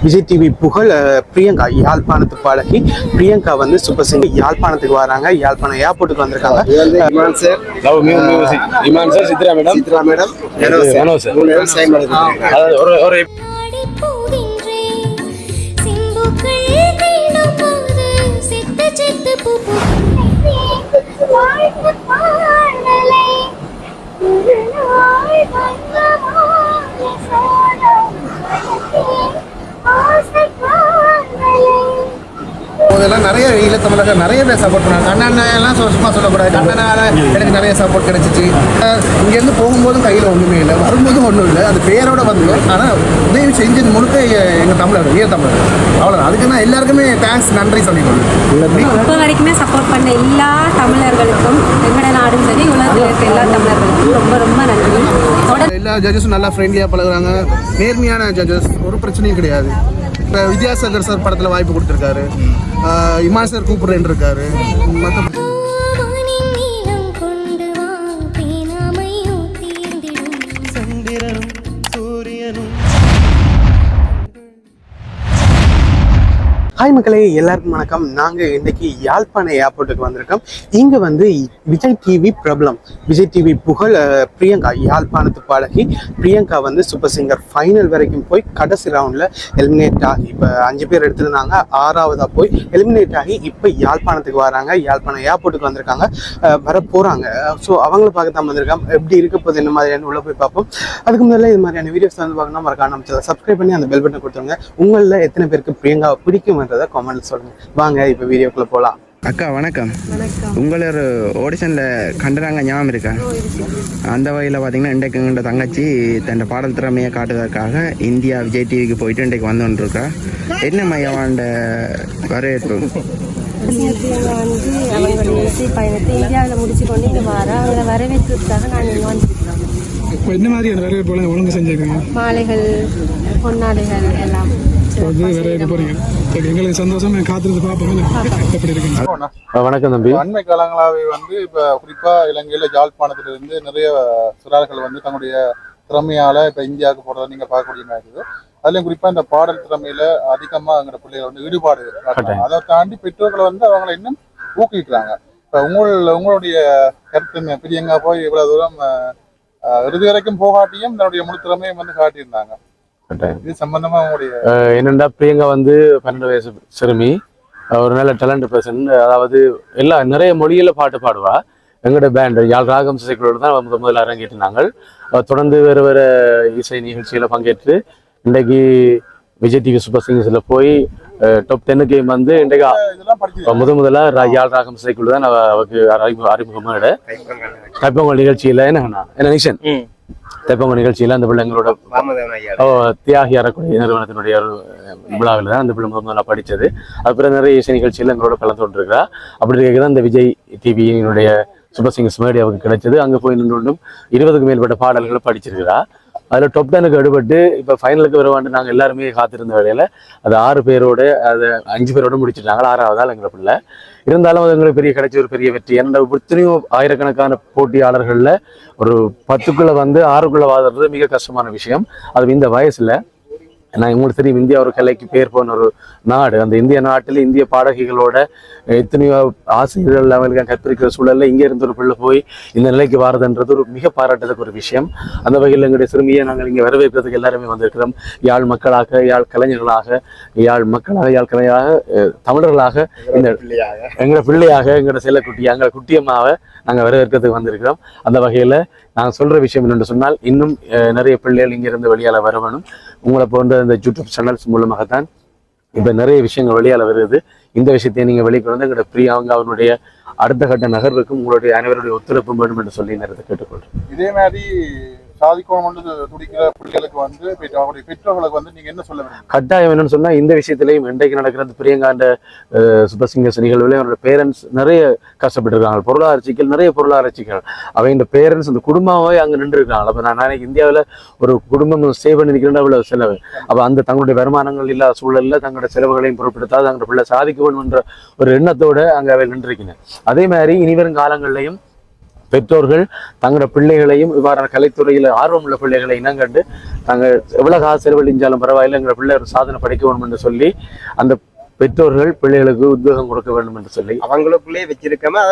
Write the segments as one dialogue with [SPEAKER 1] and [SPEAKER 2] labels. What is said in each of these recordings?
[SPEAKER 1] Vijay TV புகழ் பிரியங்கா யாழ்ப்பாணத்து பாடகி பிரியங்கா வந்து சூப்பர் சிங்கர் யாழ்ப்பாணத்துக்கு வராங்க. யாழ்ப்பாணம் ஏர்போர்ட்டுக்கு வந்திருக்காங்க.
[SPEAKER 2] இமான் சார், சித்ரா மேடம்,
[SPEAKER 3] இதெல்லாம் நிறைய ஈழத்தமிழர்கள் நிறைய பேர் சப்போர்ட் பண்ணாங்க. கண்ணண்ணெல்லாம் சும்மா சொல்லக்கூடாது. கண்ணனால எனக்கு நிறைய சப்போர்ட் கிடைச்சிச்சு. இங்கேருந்து போகும்போதும் கையில் ஒன்றுமே இல்லை, வரும்போதும் ஒன்றும் இல்லை. அது பேரோட வந்தோம். ஆனால் உதவி செஞ்சது முழுக்க எங்கள் தமிழர்கள், ஈழத்தமிழர்கள். அவ்வளோதான். அதுக்கு நான் எல்லாருக்குமே தேங்க்ஸ், நன்றி சொல்லிக்கொள்ளும்.
[SPEAKER 4] இப்போ வரைக்குமே சப்போர்ட் பண்ண எல்லா தமிழர்களுக்கும், எங்களோட நாடும் சரி உலகத்தில் இருக்க எல்லா தமிழர்களுக்கும் ரொம்ப ரொம்ப நன்றி.
[SPEAKER 3] எல்லா ஜட்ஜஸும் நல்லா ஃப்ரெண்ட்லியாக பழகுறாங்க. நேர்மையான ஜட்ஜஸ், ஒரு பிரச்சனையும் கிடையாது. இப்போ வித்யாசாகர் சார் படத்தில் வாய்ப்பு கொடுத்துருக்காரு. இமான் சார் கூப்பிட்றேன்னு இருக்காரு. மற்ற
[SPEAKER 1] ஹாய் மக்களே, எல்லாருக்கும் வணக்கம். நாங்கள் இன்றைக்கி யாழ்ப்பாணம் ஏர்போர்ட்டுக்கு வந்திருக்கோம். இங்கே வந்து விஜய் டிவி பிரபலம், விஜய் டிவி புகழ் பிரியங்கா யாழ்ப்பாணத்து பாடகி பிரியங்கா வந்து சூப்பர் சிங்கர் ஃபைனல் வரைக்கும் போய் கடைசி ரவுண்டில் எலிமினேட் ஆகி, இப்போ 5 பேர் எடுத்திருந்தாங்க, 6ஆவதாக போய் எலிமினேட் ஆகி இப்போ யாழ்ப்பாணத்துக்கு வராங்க. யாழ்ப்பாணம் ஏர்போர்ட்டுக்கு வந்திருக்காங்க, வர போகிறாங்க. ஸோ அவங்கள பார்க்க தான் வந்திருக்காங்க. எப்படி இருக்க போது, என்ன மாதிரியான உள்ள போய் பார்ப்போம். அதுக்கு முதல்ல இது மாதிரியான வீடியோஸ் வந்து பார்க்கணும் மறக்காம நம்ம சேனலை சப்ஸ்கிரைப் பண்ணி அந்த பெல் பட்டனை கொடுத்துருங்க. உங்களில் எத்தனை பேருக்கு பிரியங்காவை பிடிக்கும் கமெண்ட்ல சொல்லுங்க. வாங்க இப்ப வீடியோக்குள்ள போலாம்.
[SPEAKER 2] அக்கா வணக்கம். உங்களை ஒரு ஆடிஷனில் கண்டுறாங்க, ஞாபகம் இருக்கா? அந்த வகையில் பார்த்தீங்கன்னா இன்றைக்கு எங்கள்ட தங்கச்சி தன் பாடல் திறமையை காட்டுவதற்காக இந்தியா விஜய் டிவிக்கு போயிட்டு இன்றைக்கு வந்துருக்கா. என்ன மையவாண்ட வரவேற்பு?
[SPEAKER 4] இந்தியாவில் முடிச்சு கொண்டு வர அவங்க வரவேற்பதற்காக நான் இங்கே வந்துருக்கிறோம்.
[SPEAKER 5] இப்போ என்ன மாதிரியான வரவேற்பு ஒழுங்கு செஞ்சுருக்கீங்க?
[SPEAKER 4] மாலைகள், பொன்னாடைகள் எல்லாம்
[SPEAKER 5] எங்களுக்கு சந்தோஷம். காத்திருந்து பார்ப்போம் எப்படி இருக்கு.
[SPEAKER 1] வணக்கம் தம்பி.
[SPEAKER 6] அண்மை காலங்களாவே வந்து இப்ப குறிப்பா இலங்கையில யாழ்ப்பாணத்திலிருந்து நிறைய சிறார்கள் வந்து தங்களுடைய திறமையால இப்ப இந்தியாவுக்கு போறதை நீங்க பார்க்கக்கூடிய இருக்குது. அதுலயும் குறிப்பா இந்த பாடல் திறமையில அதிகமா அங்க பிள்ளைகள் வந்து ஈடுபாடு காட்டுறாங்க. அதை தாண்டி பெற்றோர்களை வந்து அவங்களை இன்னும் ஊக்குவிக்கிறாங்க. இப்ப உங்களுடைய கருத்து பிரியங்கா போய் இவ்வளவு தூரம் இறுதி வரைக்கும் போகாட்டியும் தன்னுடைய முழு திறமையும் வந்து காட்டியிருந்தாங்க. இது சம்பந்தமா உங்களுடைய
[SPEAKER 7] என்னென்னா, பிரியங்கா வந்து 12 வயசு சிறுமி, ஒரு நல்ல டேலண்ட் பர்சன். அதாவது நிறைய மொழியில பாட்டு பாடுவா. எங்களோட பேண்ட் யாழ் ராகம் இசைக்குழுவோடு தான் முதல்ல அரங்கேற்றினாங்க. தொடர்ந்து வேறு இசை நிகழ்ச்சியில பங்கேற்று இன்றைக்கு விஜய் டிவி சூப்பர் சிங்கர்ஸ்ல போய் டாப் 10 வந்து இன்றைக்கு முதல்ல யாழ் ராகம் இசைக்குழு தான் அவருக்கு அறிமுகமான தைப்பொங்கல் நிகழ்ச்சியில என்ன நிஷன் தைப்பொங்கல் நிகழ்ச்சியில அந்த பிள்ளைங்களோட தியாகி அறக்கூடிய நிறுவனத்தினுடைய ஒரு விழாவில் தான் அந்த பிள்ளை முதல்ல படித்தது. அதுக்கப்புறம் நிறைய இசை நிகழ்ச்சியில் எங்களோட கலந்து கொண்டிருக்கிறா. அப்படி தான் இந்த விஜய் டிவியினுடைய சூப்பர் சிங்கர்ஸ் மேடி அவருக்கு கிடைச்சது. அங்கே போய் நின்று 20க்கும் மேற்பட்ட பாடல்களை படிச்சிருக்கிறா. அதில் டாப் 10க்கு அடுபட்டு இப்போ ஃபைனலுக்கு வருவாண்டு நாங்கள் எல்லாருமே காத்திருந்த வேலையில் அது 6 பேரோடு, அது 5 பேரோடு முடிச்சுட்டாங்க. 6ஆவது ஆள் எங்களை பிள்ளை. இருந்தாலும் அது எங்களுக்கு கிடைச்ச ஒரு பெரிய வெற்றி. ஏன்னா எத்தனையோ ஆயிரக்கணக்கான போட்டியாளர்களில் ஒரு 10க்குள்ளே வந்து 6க்குள்ளே வாதுறது மிக கஷ்டமான விஷயம். அது இந்த வயசில் நான் உங்களுக்கு தெரியும், இந்தியா ஒரு கலைக்கு பேர் போன ஒரு நாடு. அந்த இந்திய நாட்டில் இந்திய பாடகிகளோட எத்தனையோ ஆசிரியர்கள் அவங்களுக்கு கற்பிக்கிற சூழல்ல இங்கே இருந்து ஒரு பிள்ளை போய் இந்த நிலைக்கு வாரதுன்றது ஒரு மிக பாராட்டுறதுக்கு ஒரு விஷயம். அந்த வகையில் எங்களுடைய சிறுமியை நாங்கள் இங்கே வரவேற்கிறதுக்கு எல்லாருமே வந்திருக்கிறோம். யாழ் மக்களாக, யாழ் கலைஞர்களாக, யாழ் கலைஞராக, தமிழர்களாக, இந்த எங்களோட பிள்ளையாக, எங்களோட செல்லக்குட்டியாக, எங்களை குட்டியம்மாவை நாங்கள் வரவேற்கிறதுக்கு வந்திருக்கிறோம். அந்த வகையில் நாங்கள் சொல்கிற விஷயம் என்னென்று சொன்னால், இன்னும் நிறைய பிள்ளைகள் இங்கிருந்து வெளியால் வரணும். உங்களை போன்ற இந்த யூடியூப் சேனல்ஸ் மூலமாகத்தான் இப்போ நிறைய விஷயங்கள் வெளியால் வருது. இந்த விஷயத்தை நீங்கள் வெளிக்கொண்டு வந்து எங்களோட பிரியாங்க அவனுடைய அடுத்த கட்ட நகர்வுக்கும் உங்களுடைய அனைவருடைய ஒத்துழைப்பு வேண்டும் என்று சொல்லி நேரத்தை கேட்டுக்கொள்கிறேன்.
[SPEAKER 6] இதே மாதிரி சாதிக்கணும் துடிக்கிற பிள்ளைகளுக்கு வந்து அவருடைய பெற்றோர்களுக்கு வந்து நீங்க என்ன சொல்ல வேண்டும்?
[SPEAKER 7] கட்டாயம் என்னன்னு சொன்னா, இந்த விஷயத்திலையும் இன்றைக்கு நடக்கிறது பிரியங்காண்ட சூப்பர் சிங்கர்ஸ் நிகழ்வுல அவரோட பேரண்ட்ஸ் நிறைய கஷ்டப்பட்டுருக்காங்க. நிறைய பொருளாதார சிக்கல். அவங்க பேரண்ட்ஸ் அந்த குடும்பமாவே அங்க நின்று இருக்காங்க. அப்ப நான் இந்தியாவில் ஒரு குடும்பம் சேவ் பண்ணி நிற்கிறேன், அவ்வளவு செலவு. அப்ப அந்த தங்களுடைய வருமானங்கள் இல்லாத சூழல்ல தங்களோட செலவுகளையும் பொருட்படுத்தாது தங்களோட பிள்ளை சாதிக்க வேண்டும் என்ற ஒரு எண்ணத்தோட அங்க அவை நின்றுருக்கேன். அதே மாதிரி இனிவரும் காலங்கள்லையும் பெற்றோர்கள் தங்களோட பிள்ளைகளையும் இவ்வாறான கலைத்துறையில் ஆர்வமுள்ள பிள்ளைகளை இனங்கண்டு தாங்கள் எவ்வளவு காசு செலவழிஞ்சாலும் பரவாயில்லை எங்களோட பிள்ளை ஒரு சாதனை படைக்க வேண்டும் என்று சொல்லி அந்த பெற்றோர்கள் பிள்ளைகளுக்கு உத்வேகம் கொடுக்க வேண்டும் என்று சொல்லி
[SPEAKER 8] அவங்களுக்குள்ளே வச்சிருக்காம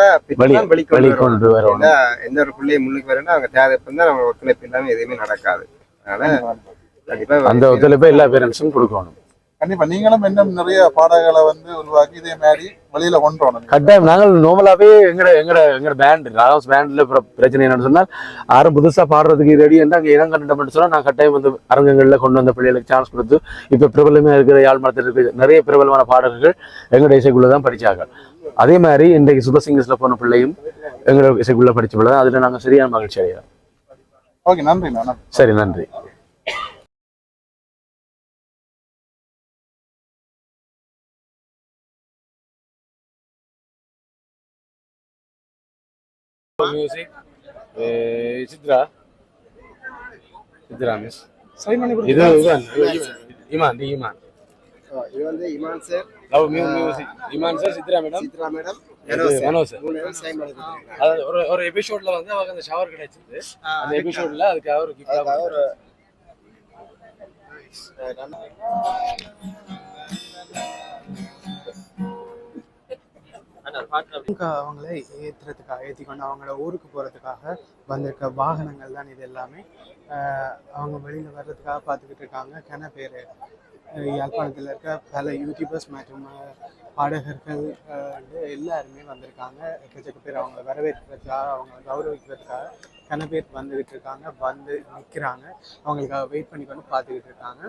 [SPEAKER 7] வெளிக்கொண்டு வரணும்.
[SPEAKER 8] எந்த ஒரு பிள்ளையை முன்னுக்கு வரணும் அவங்க தேவை நம்ம ஒத்துழைப்பு இல்லாம எதுவுமே நடக்காது. அதனால கண்டிப்பா
[SPEAKER 7] அந்த ஒத்துழைப்பை எல்லா பேரண்ட்ஸும் கொடுக்கணும்.
[SPEAKER 6] கண்டிப்பா நீங்களும் இன்னும் நிறைய பாடல்களை வந்து உருவாக்கி இதே மாதிரி வெளியில கொண்டு வரணும்.
[SPEAKER 7] கட்டாயம் நாங்கள் நார்மலாவே எங்கட பேண்ட் ராகம்ஸ் பேண்ட்ல பிரச்சனை என்னன்னு சொன்னால் யாரும் புதுசா பாடுறதுக்கு ரெடி என்று அங்கே இனம் கண்டோம்னு சொன்னா நான் கட்டாயம் வந்து அரங்கங்கள்ல கொண்டு வந்த பிள்ளைகளுக்கு சான்ஸ் கொடுத்து இப்ப பிரபலமே இருக்கிற யாழ்ப்பாணத்தில் இருக்கிற நிறைய பிரபலமான பாடல்கள் எங்களோட இசைக்குள்ளதான் படிச்சாங்க. அதே மாதிரி இன்றைக்கு சுபசிங்கர்ஸ்ல போன பிள்ளையும் எங்களோட இசைக்குள்ள படிச்ச பிள்ளை தான். அதுல நாங்க சரியான மகிழ்ச்சி அடைகிறோம்.
[SPEAKER 6] ஓகே, நன்றி.
[SPEAKER 7] சரி, நன்றி. Music, Sidra, Miss. Itu Iman.
[SPEAKER 8] இது வந்து Imman sir,
[SPEAKER 7] Love music. Iman sir, Sidra madam.
[SPEAKER 8] Chithra madam,
[SPEAKER 7] Mano sir.
[SPEAKER 8] Sign பண்ணிருக்காங்க.
[SPEAKER 7] அது ஒரு எபிசோட்ல வந்து அவங்க அந்த ஷவர் கிடைச்சது. அந்த எபிசோட்ல அதுக்கு ஒரு கிஃப்ட்
[SPEAKER 8] ஒரு
[SPEAKER 1] அவங்கள ஏற்றி கொண்டு அவங்களோட ஊருக்கு போகிறதுக்காக வந்திருக்க வாகனங்கள் தான் இது எல்லாமே. அவங்க வெளியில் வர்றதுக்காக பார்த்துக்கிட்டு இருக்காங்க. கன பேர் யாழ்ப்பாணத்தில் இருக்க பல யூடியூபர்ஸ் மற்றும் பாடகர்கள் எல்லாருமே வந்திருக்காங்க. எக்கச்சக்க பேர் அவங்கள வரவேற்கிறதுக்காக அவங்கள கௌரவிக்கிறதுக்காக கன பேர் வந்துக்கிட்டு இருக்காங்க. வந்து நிற்கிறாங்க, அவங்களுக்காக வெயிட் பண்ணி கொண்டு பார்த்துக்கிட்டு இருக்காங்க.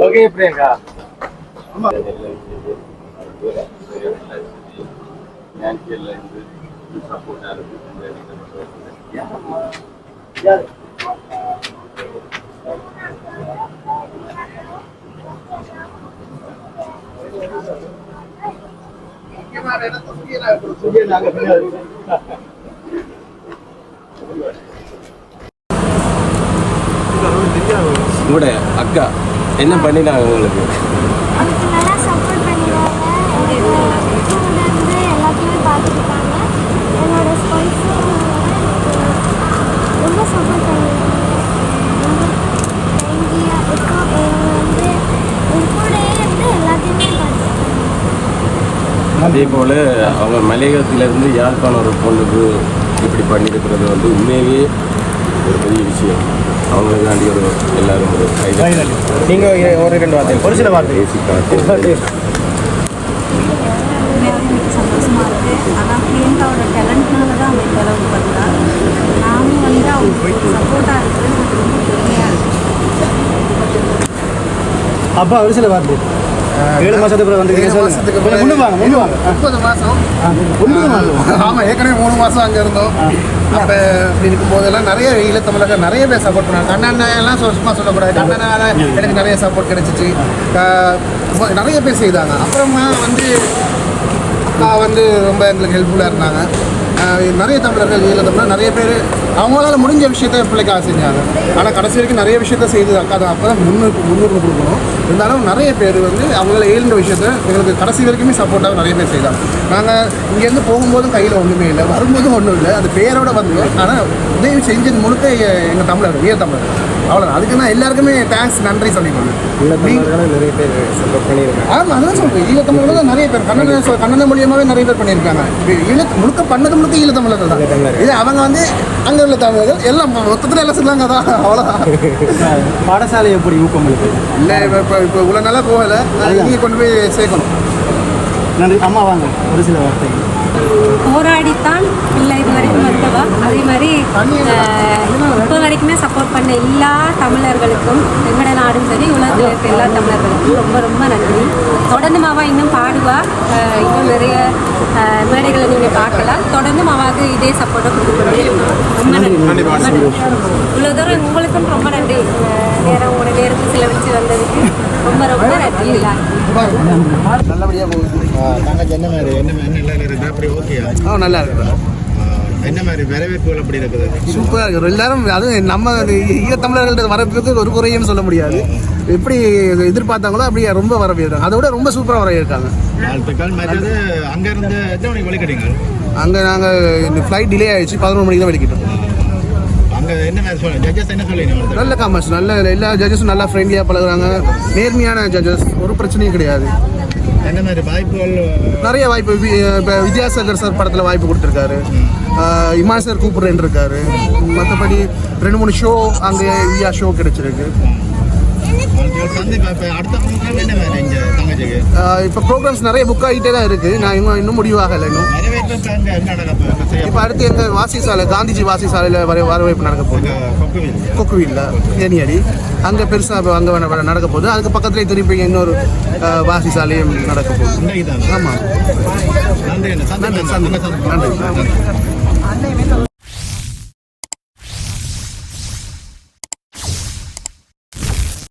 [SPEAKER 7] ஓகே பிரியங்கா.
[SPEAKER 9] உங்களுடைய அக்கா என்ன பண்ணினாங்க உங்களுக்கு?
[SPEAKER 10] அதுக்கு நல்லா சப்போர்ட் பண்ணிடுவாங்க. வந்து எல்லாத்தையுமே பார்த்துக்கிட்டாங்க. என்னோட ஸ்பைஸும் ரொம்ப சப்போர்ட் பண்ணிடுவாங்க. வந்து என் கூடயே இருந்து எல்லாத்தையுமே பார்த்துக்கிட்டாங்க.
[SPEAKER 9] அதே போல் அவங்க மலையகத்திலேருந்து யாழ்ப்பாணம் ஒரு பொண்ணுக்கு இப்படி பண்ணியிருக்கிறது வந்து உண்மையிலேயே ஒரு பெரிய விஷயம். அவங்களுக்காண்டி ஒரு எல்லாரும் ஒரு
[SPEAKER 8] நீங்கள் ஒரு 2 வார்த்தை, ஒரு சில வார்த்தை
[SPEAKER 9] பேசி காட்டு.
[SPEAKER 4] சந்தோஷமா இருக்கு. ஆனால் பிரியங்காவோட டேலண்ட்னால தான் அவங்க இந்த அளவுக்கு பார்த்தா நானும் வந்து அவங்களுக்கு சப்போர்ட்டாக இருக்கிறது எனக்கு ரொம்ப பெருமையாக இருக்குது.
[SPEAKER 8] அப்பா ஒரு சில வார்த்தை.
[SPEAKER 3] 7 மாதத்துக்கு பிறகு 30 மாதம் ஆமாம், ஏற்கனவே 3 மாதம் அங்கே இருந்தோம். அப்போ இப்படி இருக்கும் போதெல்லாம் நிறைய ஈழத்தமிழர்கள் நிறைய பேர் சப்போர்ட் பண்ணாங்க. கண்ணண்ணெல்லாம் சும்மா சொல்லக்கூடாது, கண்ணனால் எனக்கு நிறைய சப்போர்ட் கிடச்சிச்சு. நிறைய பேர் செய்தாங்க. அப்புறமா அக்கா ரொம்ப எங்களுக்கு ஹெல்ப்ஃபுல்லாக இருந்தாங்க. நிறைய தமிழர்கள் ஈழத்தமிழர் நிறைய பேர் அவங்களால முடிஞ்ச விஷயத்த பிள்ளைக்காக செஞ்சாங்க. ஆனால் கடைசி வரைக்கும் நிறைய விஷயத்த செய்து அக்கா தான் அப்போ தான் முன்னுரிமை கொடுக்கணும். இருந்தாலும் நிறைய பேர் அவங்களால ஏழுன்ற விஷயத்த எங்களுக்கு கடைசி வரைக்குமே சப்போர்ட்டாக நிறைய பேர் செய்தாங்க. நாங்கள் இங்கேருந்து போகும்போதும் கையில் ஒன்றுமே இல்லை, வரும்போதும் ஒன்றும் இல்லை. அது பேரோட வந்தோம். ஆனால் உதவி செஞ்சது முழுக்க எங்கள் தமிழர்கள், ஈழத்தமிழர்கள். அவ்வளோதான். அதுக்கு நான் எல்லாருக்குமே தேங்க்ஸ், நன்றி சொல்லிக்கொள்ளும்.
[SPEAKER 8] நிறைய பேர் சப்போர்ட் பண்ணியிருக்காங்க.
[SPEAKER 3] ஆமாம், அதுதான் சொல்கிறேன். ஈழத்தமிழர்கள் தான் நிறைய பேர் கன்னட மூலியமாகவே நிறைய பேர் பண்ணியிருக்காங்க. முழுக்க பண்ணது முழுக்க ஈழத்தமிழர்கள் தான். இது அவங்க அங்கே உள்ள தமிழர்கள் எல்லாம் மொத்தத்தில் எல்லாம் சொல்லாங்க தான். அவ்வளோதான்.
[SPEAKER 2] பாடசாலை எப்படி ஊக்கம்
[SPEAKER 3] இல்லை, இப்போ இவ்வளோ நல்லா போகலை, இங்கே கொண்டு போய் சேர்க்கணும்.
[SPEAKER 2] நன்றி. அம்மா வாங்க, ஒரு சில வார்த்தைகள்.
[SPEAKER 4] போராடித்தான் இல்லை இது வரைக்கும் வந்தவா. அதே மாதிரி இப்போ வரைக்குமே சப்போர்ட் பண்ண எல்லா தமிழர்களுக்கும், எங்கட நாடும் சரி உலகத்தில் இருக்க எல்லா தமிழர்களுக்கும் ரொம்ப ரொம்ப நன்றி. தொடர்ந்து மாவா இன்னும் பாடுவா, இன்னும் நிறைய மேடைகளை நீங்கள் பார்க்கலாம். தொடர்ந்து மாவாவுக்கு இதே சப்போர்ட்டை கொடுத்துக்கொண்டே ரொம்ப நன்றி. இவ்வளோ தூரம் உங்களுக்கும் ரொம்ப நன்றி. உங்களோட நேரத்தை செலவழித்து வந்ததுக்கு ரொம்ப ரொம்ப நன்றி எல்லாருக்கும்.
[SPEAKER 3] நல்லபடியாக போகுது.
[SPEAKER 2] தங்கச்சி என்ன மாதிரி என்ன இருக்குது அப்படி ஓகேயா?
[SPEAKER 3] நல்லா இருக்குது.
[SPEAKER 2] என்ன மாதிரி வரவேற்புகள் அப்படி இருக்குது?
[SPEAKER 3] சூப்பராக இருக்குது. எல்லாரும் அதுவும் நம்ம ஈழத்தமிழர்கள்ட்ட வரவேற்புக்கு ஒரு குறையும் சொல்ல முடியாது. எப்படி எதிர்பார்த்தாங்களோ அப்படியே ரொம்ப வரவேற்றாங்க. அதை விட ரொம்ப சூப்பராக வரவேற்காங்க.
[SPEAKER 2] வாழ்த்துக்கள். மற்றது அங்கேருந்து எத்தனை மணிக்கு வலிக்கிட்டீங்க?
[SPEAKER 3] அங்கே நாங்கள் ஃப்ளைட் டிலே ஆகிடுச்சு, 11 மணிக்கு தான் வலிக்கிட்டோம்.
[SPEAKER 2] அங்கே என்ன மாதிரி சொல்லுங்கள், ஜட்ஜஸ் என்ன சொல்லுங்க?
[SPEAKER 3] நல்ல காமர்ஸ், நல்ல எல்லா ஜட்ஜஸும் நல்லா ஃப்ரெண்ட்லியாக பழகுறாங்க. நேர்மையான ஜட்ஜஸ், ஒரு பிரச்சனையும் கிடையாது.
[SPEAKER 2] என்ன மாதிரி வாய்ப்புகள்?
[SPEAKER 3] நிறைய வாய்ப்பு. இப்போ வித்யாசாகர் சார் படத்தில் வாய்ப்பு கொடுத்துருக்காரு. இமான் சார் கூப்பிட்றேன்னு இருக்காரு. மற்றபடி 2-3 ஷோ அங்கே வியா ஷோ கிடைச்சிருக்கு. இப்போ ப்ரோக்ராம்ஸ் நிறைய புக் ஆகிட்டே தான் இருக்குது. நான் இன்னும் முடிவாகலை. இன்னும் இப்போ அடுத்து எங்கள் வாசி சாலை, காந்திஜி வாசி சாலையில் வரவேற்பு நடக்க போகுது. கொக்குவில்ல தேனியடி அங்கே பெருசாக அங்கே நடக்க போகுது. அதுக்கு பக்கத்துலேயே திருப்பி இன்னொரு வாசி சாலையும் நடக்க போகுது. ஆமாம். நன்றி.